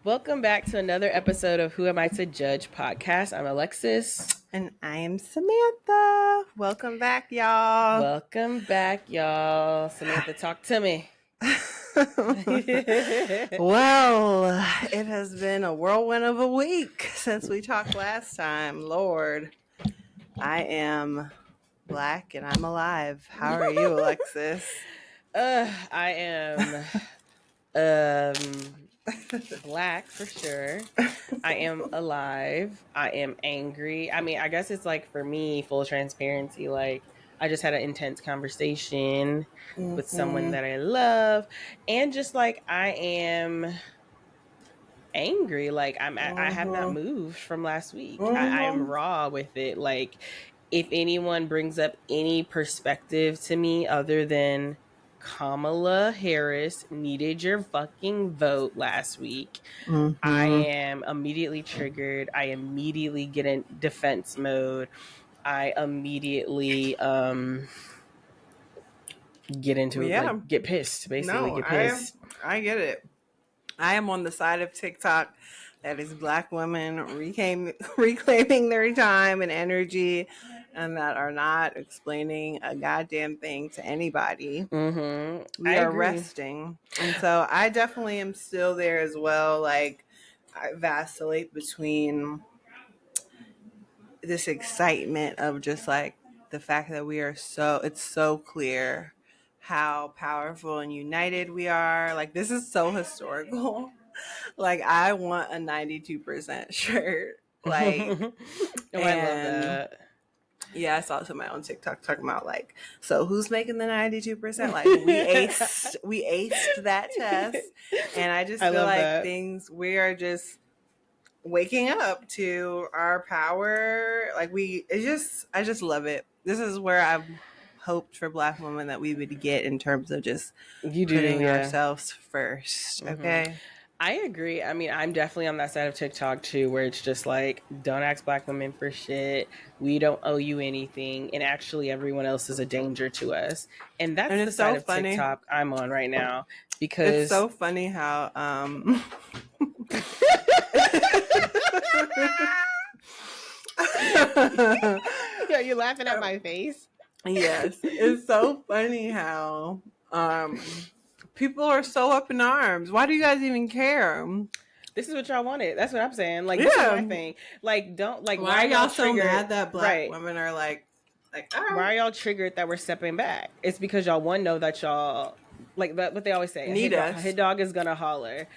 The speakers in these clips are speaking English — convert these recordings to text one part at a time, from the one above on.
Welcome back to another episode of Who Am I to Judge podcast. I'm Alexis. And I am Samantha. Welcome back, y'all. Welcome back, y'all. Samantha, talk to me. Well, it has been a whirlwind of a week since we talked last time. Lord, I am black and I'm alive. How are you, Alexis? I am black for sure. I am alive. I am angry. I mean, I guess it's like for me, full transparency, like I just had an intense conversation with someone that I love, and just like I am angry. Like I have not moved from last week. I am raw with it. Like if anyone brings up any perspective to me other than Kamala Harris needed your fucking vote last week, I am immediately triggered. I immediately get in defense mode. I immediately get into it, Yeah. like get pissed, basically No, get pissed. I get it. I am on the side of TikTok that is black women reclaiming their time and energy and that are not explaining a goddamn thing to anybody. We are resting. And so I definitely am still there as well. Like, I vacillate between this excitement of just like the fact that it's so clear how powerful and united we are. Like, this is so historical. Like, I want a 92% shirt. Like, Oh, I love and that. yeah, I saw somebody on TikTok talking about like, so who's making the 92%? Like, we aced that test. And I just I feel love like that. we are just waking up to our power. Like, I just love it. This is where I've hoped for black women that we would get in terms of just You do, putting yeah. ourselves first. Okay. I agree. I mean, I'm definitely on that side of TikTok too, where it's just like, don't ask black women for shit. We don't owe you anything. And actually, everyone else is a danger to us. And that's And the it's so side of funny. TikTok I'm on right now. It's Because so funny how yeah, you laughing at my face. yes, it's so funny how people are so up in arms. Why do you guys even care? This is what y'all wanted. That's what I'm saying. Like, this is Yeah. my thing. Like, don't like. Why are y'all so triggered? mad that black Right. women are like Why are y'all triggered that we're stepping back? It's because y'all know that y'all like that. What they always say, need a us? hit dog is gonna holler.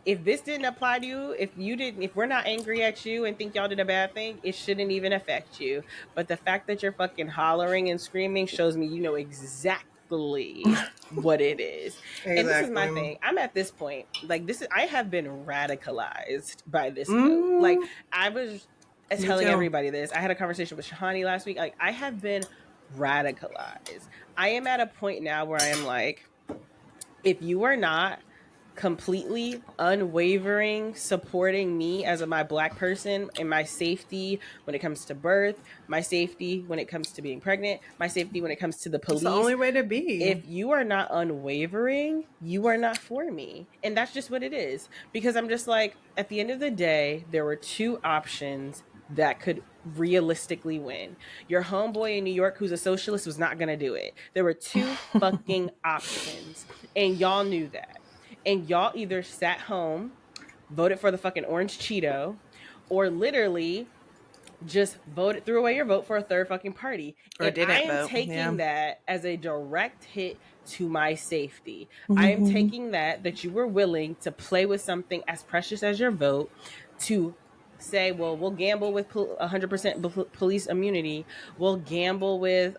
If this didn't apply to you, if we're not angry at you and think y'all did a bad thing, it shouldn't even affect you. But the fact that you're fucking hollering and screaming shows me you know exactly what it is. And this is my Exactly. thing. I'm at this point, like I have been radicalized by this vote. Like I was Me telling too. everybody this. I had a conversation with Shahani last week. Like I have been radicalized. I am at a point now where I am like, if you are not completely unwavering supporting me as my black person and my safety when it comes to birth, my safety when it comes to being pregnant, my safety when it comes to the It's the police, only way to be. if you are not unwavering, you are not for me. And that's just what it is. Because I'm just like, at the end of the day, there were two options that could realistically win. Your homeboy in New York, who's a socialist, was not going to do it. There were two fucking options. And y'all knew that. And y'all either sat home, voted for the fucking orange Cheeto, or literally just voted threw away your vote for a third fucking party. Or And I didn't am vote. taking Yeah. that as a direct hit to my safety. I am taking that you were willing to play with something as precious as your vote to say, well, we'll gamble with 100% police immunity. We'll gamble with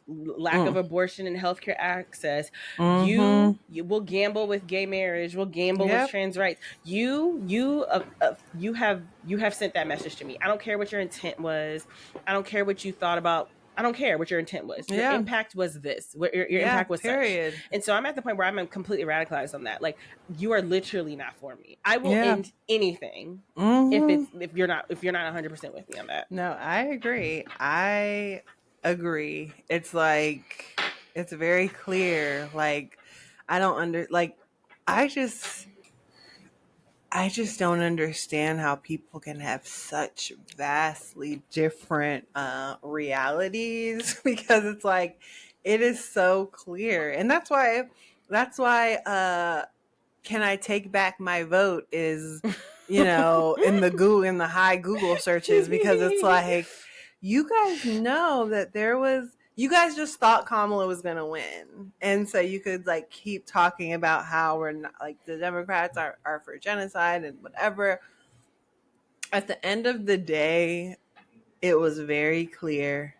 lack of abortion and healthcare access. You will gamble with gay marriage. We'll gamble with Yep. trans rights. You have sent that message to me. I don't care what your intent was. I don't care what you thought about. I don't care what your intent was. Your Yeah. impact was this. Your Yeah. impact was Period. such. And so I'm at the point where I'm completely radicalized on that. Like, you are literally not for me. I will Yeah. end anything if you're not 100% with me on that. No, I agree. I agree. It's like, it's very clear. Like, I don't under like I just I just don't understand how people can have such vastly different realities because it's like it is so clear, and that's why can I take back my vote is, in the high Google searches, because it's like, you guys know that you guys just thought Kamala was going to win. And so you could like keep talking about how we're not, like, the Democrats are for genocide and whatever. At the end of the day, it was very clear.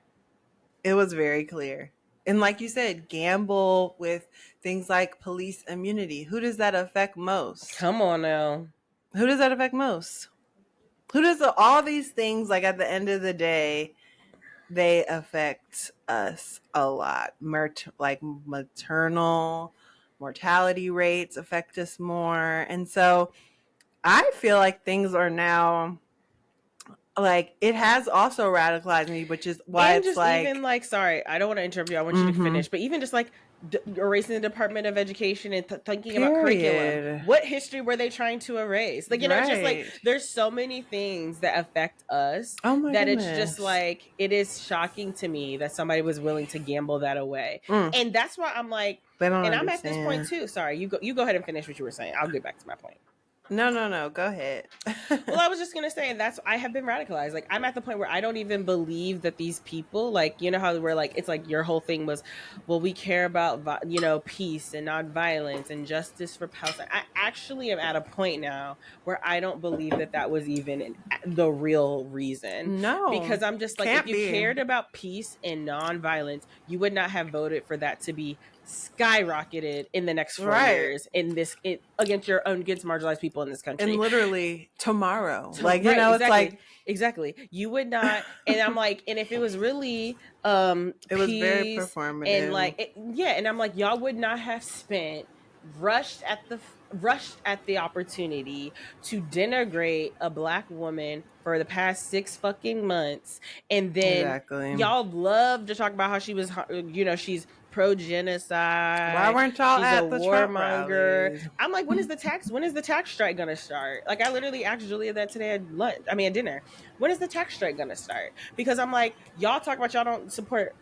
It was very clear. And like you said, gamble with things like police immunity. Who does that affect most? Come on now. Who does that affect most? Who does all these things, like, at the end of the day, they affect us a lot. Like maternal mortality rates affect us more. And so I feel like things are now, like, it has also radicalized me, which is why And it's just even like, like, sorry, I don't want to interrupt you. I want you to mm-hmm, finish. But even just like erasing the Department of Education and thinking about curriculum, period. what history were they trying to erase? Like, it's just like Right. there's so many things that affect us Oh my that it's just goodness. like it is shocking to me that somebody was willing to gamble that away. Mm, And that's why I'm like, they don't and I'm at this point understand. too. Sorry, you go ahead and finish what you were saying. I'll get back to my point. No, no, no. Go ahead. Well, I was just gonna say, and that's I have been radicalized. Like I'm at the point where I don't even believe that these people, like how we're like, it's like your whole thing was, well, we care about peace and not violence and justice for Palestine. I actually am at a point now where I don't believe that that was even the real reason, No, because I'm just like, if can't you be. cared about peace and non-violence, you would not have voted for that to be skyrocketed in the next four Right. years against your own, against marginalized people in this And country. literally tomorrow. So, Like, right, it's like, exactly. You would not, and I'm like, and if it was really it was very peace and performative. like yeah, and I'm like, y'all would not have spent rushed at the opportunity to denigrate a black woman for the past 6 fucking months, and then Exactly. y'all love to talk about how she was, she's pro Why genocide, weren't y'all she's a at the Trump warmonger. rallies? I'm like, when is the tax strike gonna start? Like, I literally asked Julia that today at lunch. I mean, at dinner. When is the tax strike gonna start? Because I'm like, y'all talk about y'all don't support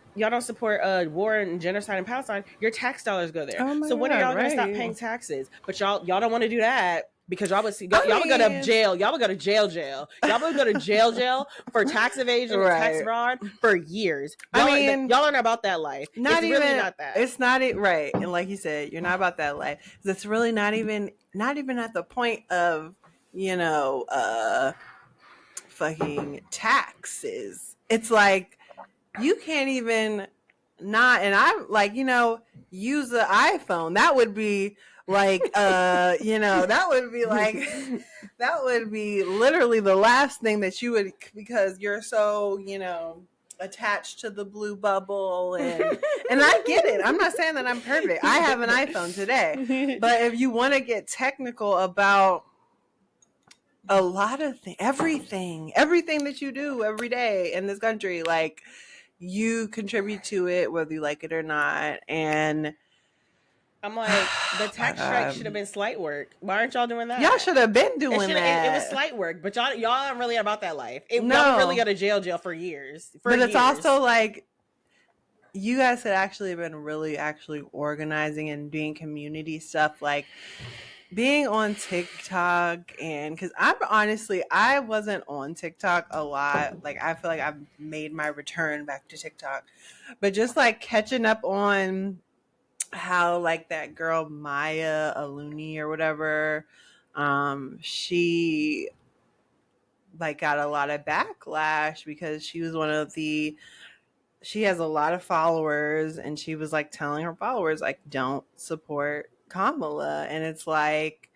war and genocide in Palestine. Your tax dollars go there. Oh my So when are God, y'all gonna stop right. paying taxes? But y'all don't want to do that. Because I y'all would go to mean, jail. Y'all would go to jail. Y'all would go to jail for tax evasion and tax right. fraud for years. I mean, Y'all aren't about that life. It's not really even, not that. it's not it, right. And like you said, you're not about that life. It's really not even at the point of, you know, fucking taxes. It's like, you can't even not, and I'm like, use the iPhone. That would be like, that would be like, that would be literally the last thing that you would, because you're so, attached to the blue bubble. And I get it. I'm not saying that I'm perfect. I have an iPhone today. But if you want to get technical about a lot of things, everything that you do every day in this country, like, you contribute to it whether you like it or not. And I'm like, the my tax strike should have God, been slight work. Why aren't y'all doing y'all that? should have been It doing should it was that. slight work, but y'all aren't really about that life. Y'all would really No, go to jail for years. For but it's years. also like, you guys had actually been really actually organizing and doing community stuff, like being on TikTok. And because I wasn't on TikTok a lot. Like, I feel like I've made my return back to TikTok, but just like catching up on how, like, that girl Maya Aluni or whatever, she like got a lot of backlash because she was she has a lot of followers, and she was like telling her followers, like, don't support Kamala. And it's like,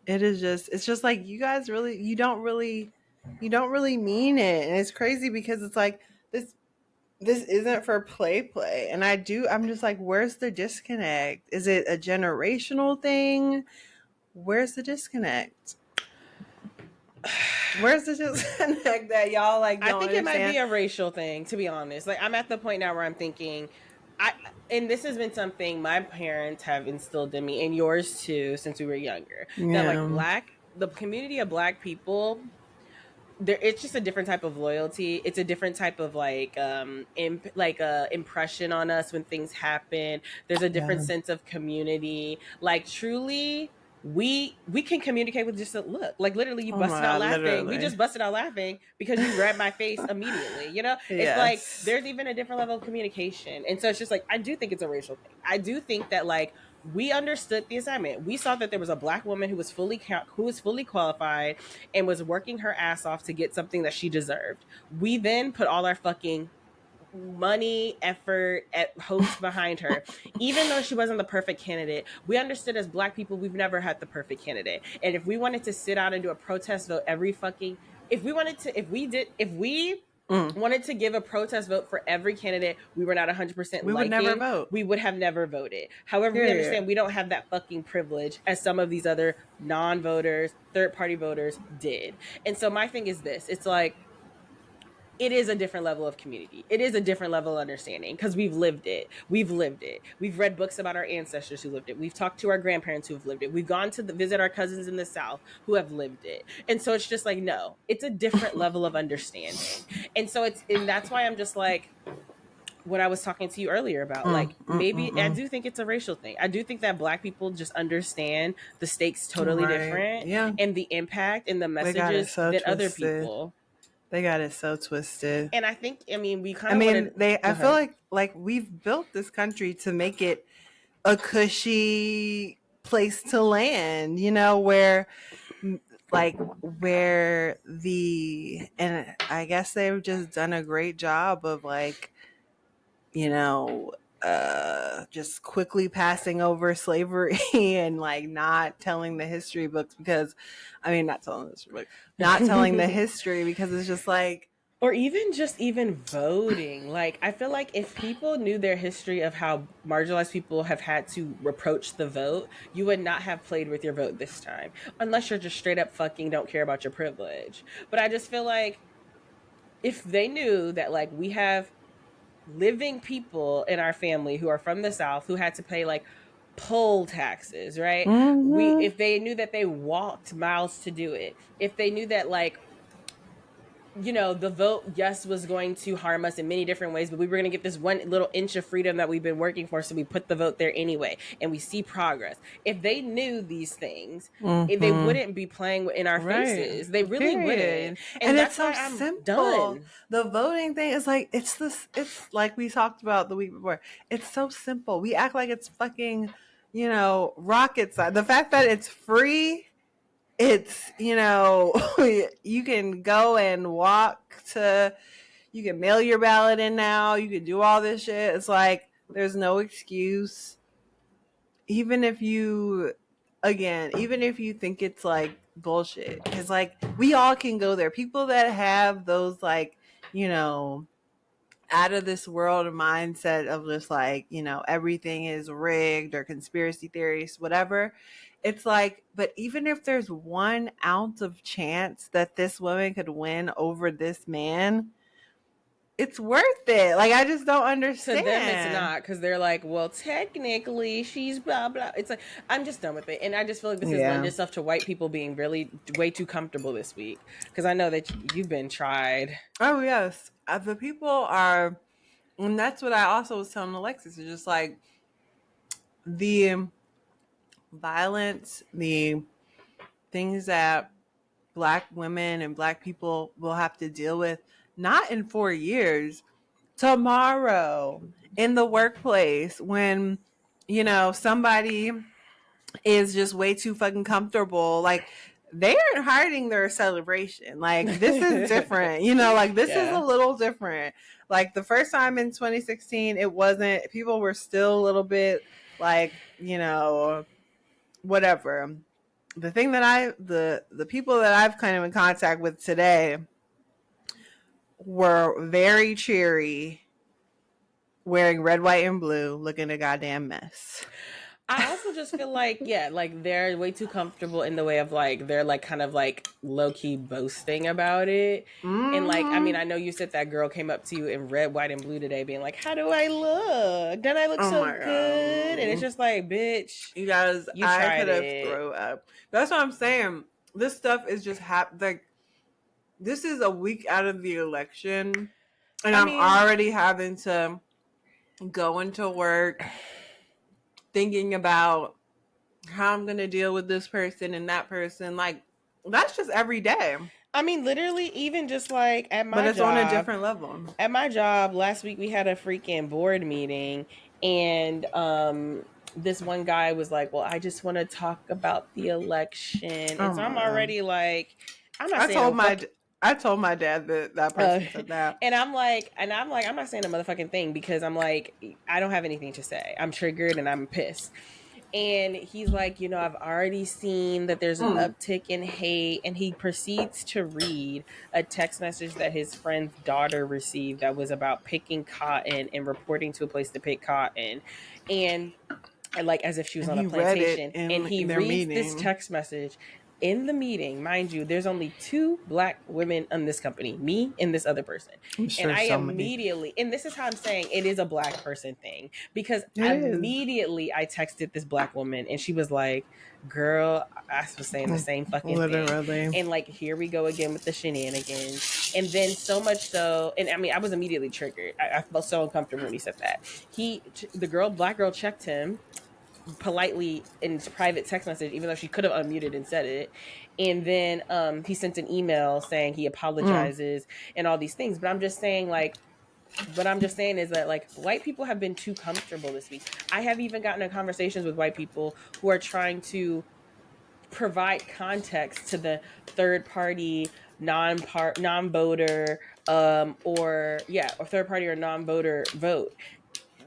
it's just like, you guys really, you don't really mean it. And it's crazy because it's like, this isn't for play. And I'm just like, where's the disconnect? Is it a generational thing? Where's the disconnect? Where's the disconnect that y'all, like, I don't think it might be understand? a racial thing, to be honest. Like, I'm at the point now where I'm thinking, I and this has been something my parents have instilled in me and yours too since we were younger, that like Yeah. the community of black people, there, it's just a different type of loyalty. It's a different type of like impression on us when things happen. There's a different Yeah. sense of community. Like truly, we can communicate with just a look. Like literally, you Oh my busted out God, laughing. We literally. just busted out laughing because you grabbed my face immediately. You know, it's like Yes. there's even a different level of communication, and so it's just like I do think it's a racial thing. I do think that like we understood the assignment. We saw that there was a black woman who was fully qualified and was working her ass off to get something that she deserved. We then put all our fucking money, effort, hopes behind her. Even though she wasn't the perfect candidate, we understood as black people we've never had the perfect candidate. And if we wanted to sit out and do a protest vote every fucking if we Mm. wanted to give a protest vote for every candidate we were not 100% We would never liking, vote. we would have never voted. However, we Period. understand we don't have that fucking privilege as some of these other non-voters, third party voters did. And so my thing is this, it's like it is a different level of community. It is a different level of understanding because we've lived it. We've lived it. We've read books about our ancestors who lived it. We've talked to our grandparents who have lived it. We've gone to visit our cousins in the South who have lived it. And so it's just like, no, it's a different level of understanding. And that's why I'm just like, what I was talking to you earlier about, Mm, like mm, maybe I mm, do think it's a racial thing. I do think that black people just understand the stakes mm. totally Right. different Yeah. and the impact and the They got it messages so than other twisted. people. They got it so twisted. And I think, I mean, we I kind of mean, wanted, they. go I feel ahead. like we've built this country to make it a cushy place to land. You know, where like where the and I guess they've just done a great job of like, you know, just quickly passing over slavery and like not telling the history books because, I mean, not telling the history book, not telling the history because it's just like, Or even just even voting. Like, I feel like if people knew their history of how marginalized people have had to approach the vote, you would not have played with your vote this time. Unless you're just straight up fucking don't care about your privilege. But I just feel like if they knew that, like, we have living people in our family who are from the South who had to pay, like, poll taxes, right? mm-hmm, If they knew that they walked miles to do it, if they knew that, like, the vote, yes, was going to harm us in many different ways, but we were going to get this one little inch of freedom that we've been working for. So we put the vote there anyway, and we see progress. If they knew these things, they mm-hmm. wouldn't be playing in our Right. faces. They really wouldn't. Period. And And it's that's so why I'm simple. done. The voting thing is like it's this it's like we talked about the week before. It's so simple. We act like it's fucking, rocket science. The fact that it's free, it's, you can go and you can mail your ballot in now. You can do all this shit. It's like there's no excuse. Even if you even if you think it's like bullshit, because like we all can go there. People that have those like, you know out of this world mindset of just like, everything is rigged or conspiracy theories, whatever. It's like, but even if there's 1 ounce of chance that this woman could win over this man, it's worth it. Like, I just don't To them, it's understand. not, because they're like, well, technically, she's blah blah. It's like I'm just done with it, and I just feel like this has lent Yeah. itself to white people being really way too comfortable this week. Because I know that you've been tried. Oh yes, the people are, and that's what I also was telling Alexis. It's just like the violence, the things that black women and black people will have to deal with, not in 4 years, tomorrow in the workplace when, somebody is just way too fucking comfortable. Like, they aren't hiding their celebration. Like, this is different. Like, this is a Yeah. little different. Like, the first time in 2016, it wasn't, people were still a little bit like, whatever. The thing that the people that I've kind of in contact with today were very cheery, wearing red, white, and blue, looking a goddamn mess. I also just feel like, yeah, like they're way too comfortable in the way of like they're like kind of like low key boasting about it. And like, I mean, Mm-hmm. I know you said that girl came up to you in red, white, and blue today, being like, "How do I look? Don't I look Oh so my good?" And it's god. just like, bitch, You guys, you I tried could have it. thrown up. That's what I'm saying. This stuff is just like this is a week out of the election, and I I'm mean, already having to go into work thinking about how I'm gonna deal with this person and that person. Like that's just every day, literally, even just like but it's on a different level. at my job last week, we had a freaking board meeting, and this one guy was like, "Well, I just want to talk about the election," and Oh so I'm my god! already like, I'm not I saying told no fuck. my I told my dad that that Uh, person said that. I'm not saying a motherfucking thing because I'm like, I don't have anything to say. I'm triggered and I'm pissed. And he's like, I've already seen that there's an Mm. uptick in hate. And he proceeds to read a text message that his friend's daughter received that was about picking cotton and reporting to a place to pick cotton. And like as if she was And on a he read it plantation. And in he their reads this meeting. text message in the meeting. Mind you, there's only two black women in this company, me and this other person. I'm And sure I somebody. immediately, and this is how I'm saying it is a black person thing, because It is immediately I texted this black woman and she was like, girl, I was saying the same fucking thing. literally. And like, here we go again with the shenanigans. And then so much so, and I mean, I was immediately triggered. I felt so uncomfortable when he said that. Black girl checked him politely in private text message, even though she could have unmuted and said it. And then he sent an email saying he Mm. apologizes and all these things. But I'm just saying, like, what I'm just saying is that like white people have been too comfortable this week. I have even gotten in conversations with white people who are trying to provide context to the third party non voter or third party or non voter vote.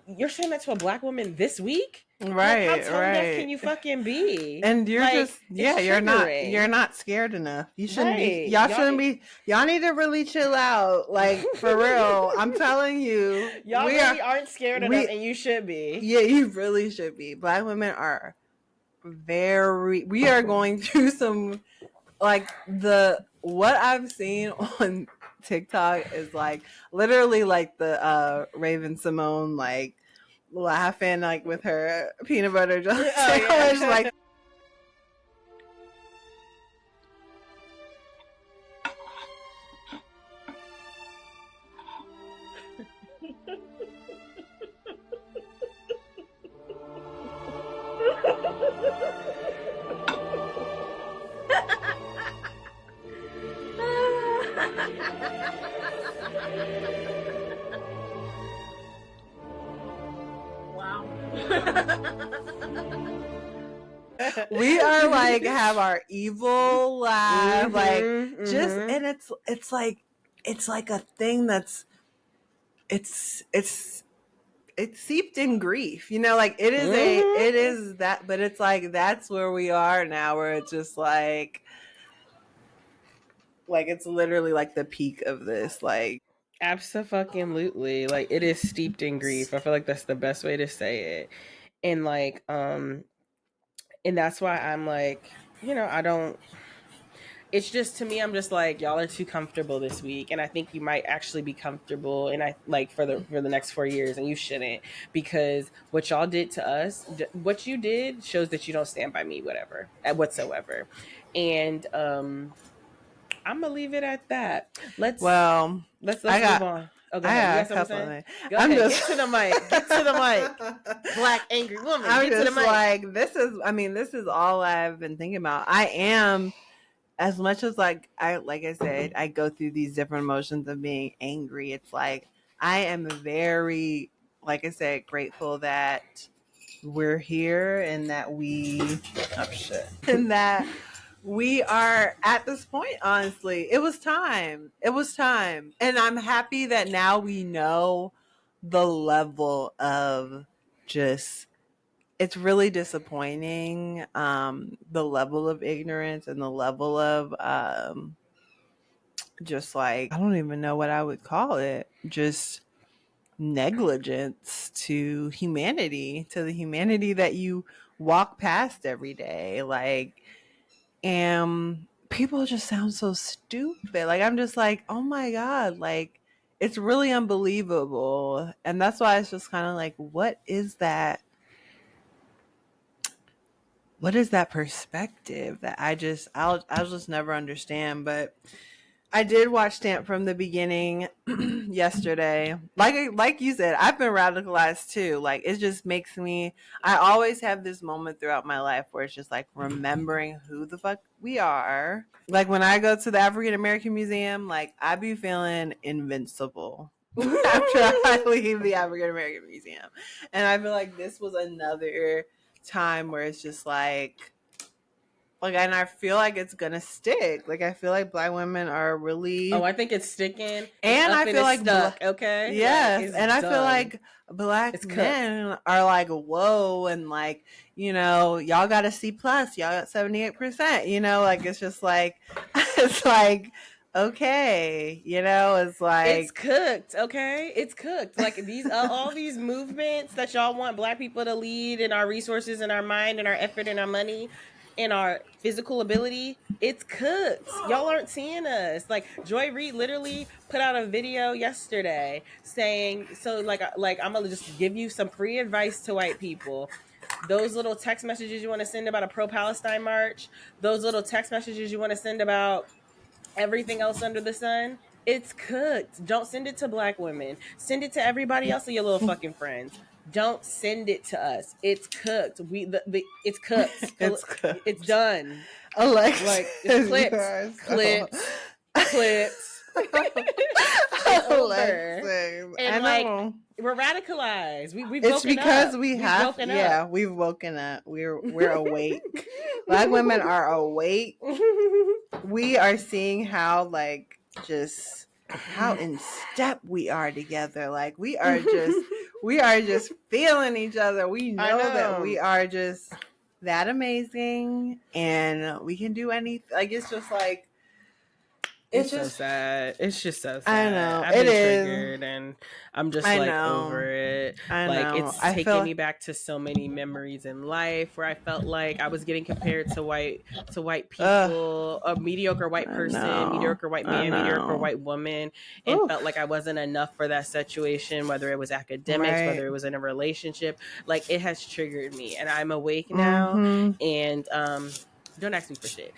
You're saying that to a black woman this week? Like, how Right, tone deaf can right. you fucking be? And you're Like, just it's yeah, you're triggering. not scared enough. You shouldn't be Right. y'all shouldn't be y'all need to really chill out. Like for real. I'm telling you, Y'all really aren't scared enough, we and you should be. yeah, you really should be. Black women are we are going through some like the what I've seen on TikTok is like literally like the Raven Simone like laughing like with her peanut butter jelly Oh, sandwich yeah. like Wow. we are like have our evil laugh like just Mm-hmm. and it's like a thing that's it's it's seeped in grief, you know, like Mm-hmm. it is that, but it's like that's where we are now where it's just like it's literally like the peak of this like Absolutely. Like, it is steeped in grief. I feel like that's the best way to say it. And like, and that's why I'm like, I don't, it's just, to me, I'm just like, y'all are too comfortable this week, and I think you might actually be comfortable, and I like for the next 4 years, and you shouldn't, because what y'all did to us, what you did shows that you don't stand by me, whatever, whatsoever. And I'm gonna leave it at that. let's well let's I move got on. Oh, go I ahead, you got got a something to couple of say? things. Go I'm ahead, just get to the mic, get to the mic. Black angry woman, I'm get to the just mic. like this is all I've been thinking about. I am as much as like I said, I go through these different emotions of being angry. It's like I am very, like I said, grateful that we're here and that we oh shit and that we are at this point. Honestly, it was time. It was time, and I'm happy that now we know the level of just it's really disappointing the level of ignorance and the level of just like I don't even know what I would call it, just negligence to humanity, to the humanity that you walk past every day. Like, and people just sound so stupid. Like, I'm just like, oh my God, like, it's really unbelievable. And that's why it's just kind of like, what is that? What is that perspective that I'll just never understand? But I did watch Stamp from the beginning yesterday. Like you said, I've been radicalized too. Like, it just makes me. I always have this moment throughout my life where it's just like remembering who the fuck we are. Like, when I go to the African American Museum, like, I be feeling invincible after I leave the African American Museum, and I feel like this was another time where it's just like, and I feel like it's gonna stick. Like, I feel like Black women are Oh, really, I think it's sticking. It's and up I and feel it's like stuck. Okay, like yes, it's and I feel done. like Black It's cooked. men are like, whoa, and like, y'all got a C+, y'all got 78%. Like, it's just like, it's like, okay, it's It's like, cooked, okay? It's cooked. Like these, all these movements that y'all want Black people to lead, in our resources, and our mind, and our effort, and our money, and our physical ability. It's cooked. Y'all aren't seeing us. Like Joy Reid literally put out a video yesterday saying, "So like I'm gonna just give you some free advice to white people." Those little text messages you want to send about a pro-Palestine march, those little text messages you want to send about everything else under the sun, it's cooked. Don't send it to Black women. Send it to everybody else of your little fucking friends. Don't send it to us. It's cooked. It's cooked. it's It's cooked. done. Alexis, Like it's you clipped, are so. clipped, clipped. It's over. Alexis, And I like know. we're radicalized. We've It's woken because up. we We've have, woken up. yeah, we've woken up. We're awake. Black women are awake. We are seeing how, like, just how in step we are together. Like, we are just feeling each other. We I know that we know. are just that amazing, and we can do anything. Like, it's just like, it's It's so just, sad. It's just so I sad. know I've it been is. triggered and I'm just I like know. over it. I Like know. it's I taking feel me back to so many memories in life where I felt like I was getting compared to white ugh. people, a mediocre white I person, know. mediocre white I man, mediocre know. white woman, and Ooh. felt like I wasn't enough for that situation, whether it was academics, Right. whether it was in a relationship. Like it has triggered me and I'm awake now Mm-hmm. and don't ask me for shit.